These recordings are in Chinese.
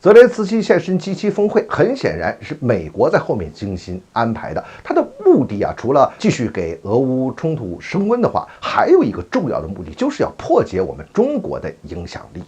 泽连斯基现身G7峰会，很显然是美国在后面精心安排的。他的目的啊，除了继续给俄乌冲突升温的话，还有一个重要的目的，就是要破解我们中国的影响力。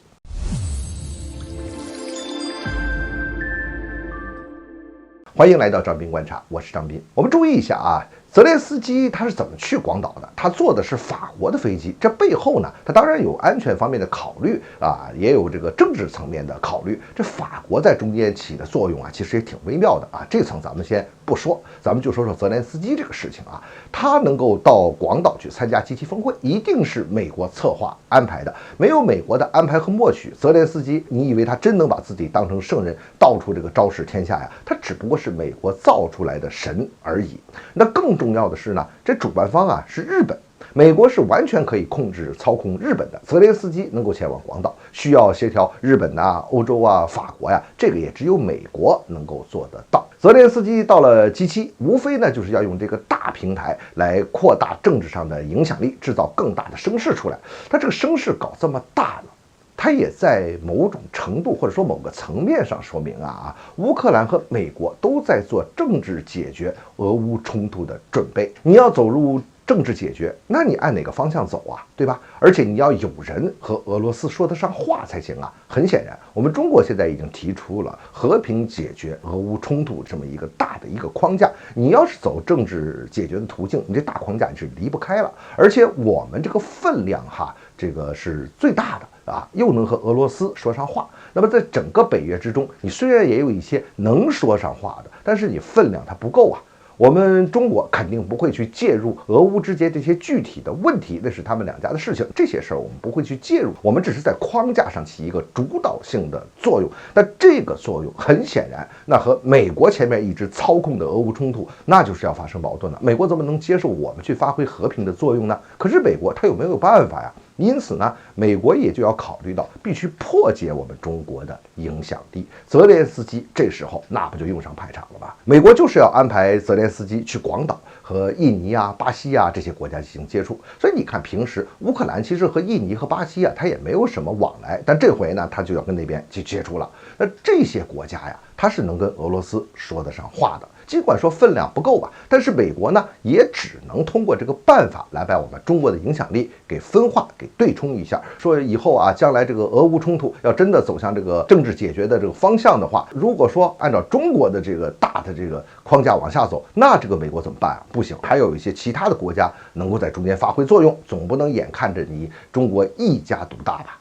欢迎来到张斌观察，我是张斌。我们注意一下啊，泽连斯基他是怎么去广岛的？他坐的是法国的飞机，这背后呢，他当然有安全方面的考虑啊，也有这个政治层面的考虑。这法国在中间起的作用啊，其实也挺微妙的啊。这层咱们先不说，咱们就说说泽连斯基这个事情啊。他能够到广岛去参加G7峰会，一定是美国策划安排的。没有美国的安排和默许，泽连斯基，你以为他真能把自己当成圣人，到处这个昭示天下呀？他只不过是美国造出来的神而已。那更重要的是呢，这主办方啊是日本，美国是完全可以控制操控日本的。泽连斯基能够前往广岛，需要协调日本啊、欧洲啊、法国呀，这个也只有美国能够做得到。泽连斯基到了G7，无非呢就是要用这个大平台来扩大政治上的影响力，制造更大的声势出来。他这个声势搞这么大呢，它也在某种程度或者说某个层面上说明啊，乌克兰和美国都在做政治解决俄乌冲突的准备。你要走入政治解决，那你按哪个方向走啊，对吧？而且你要有人和俄罗斯说得上话才行啊。很显然，我们中国现在已经提出了和平解决俄乌冲突这么一个大的一个框架。你要是走政治解决的途径，你这大框架是离不开了。而且我们这个分量哈，这个是最大的啊，又能和俄罗斯说上话。那么在整个北约之中，你虽然也有一些能说上话的，但是你分量它不够啊。我们中国肯定不会去介入俄乌之间这些具体的问题，那是他们两家的事情，这些事儿我们不会去介入，我们只是在框架上起一个主导性的作用。但这个作用很显然，那和美国前面一直操控的俄乌冲突，那就是要发生矛盾了。美国怎么能接受我们去发挥和平的作用呢？可是美国他有没有办法呀？因此呢，美国也就要考虑到必须破解我们中国的影响力。泽连斯基这时候那不就用上派场了吗？美国就是要安排泽连斯基去广岛和印尼啊、巴西啊这些国家进行接触。所以你看，平时乌克兰其实和印尼和巴西啊，他也没有什么往来，但这回呢，他就要跟那边去接触了。那这些国家呀，他是能跟俄罗斯说得上话的。尽管说分量不够吧，但是美国呢也只能通过这个办法来把我们中国的影响力给分化、给对冲一下。说以后啊，将来这个俄乌冲突要真的走向这个政治解决的这个方向的话，如果说按照中国的这个大的这个框架往下走，那这个美国怎么办啊？不行，还有一些其他的国家能够在中间发挥作用，总不能眼看着你中国一家独大吧？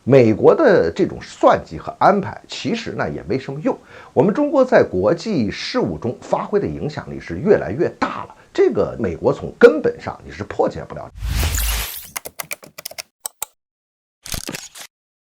美国的这种算计和安排，其实呢也没什么用。我们中国在国际事务中发挥的影响力是越来越大了，这个美国从根本上你是破解不了的。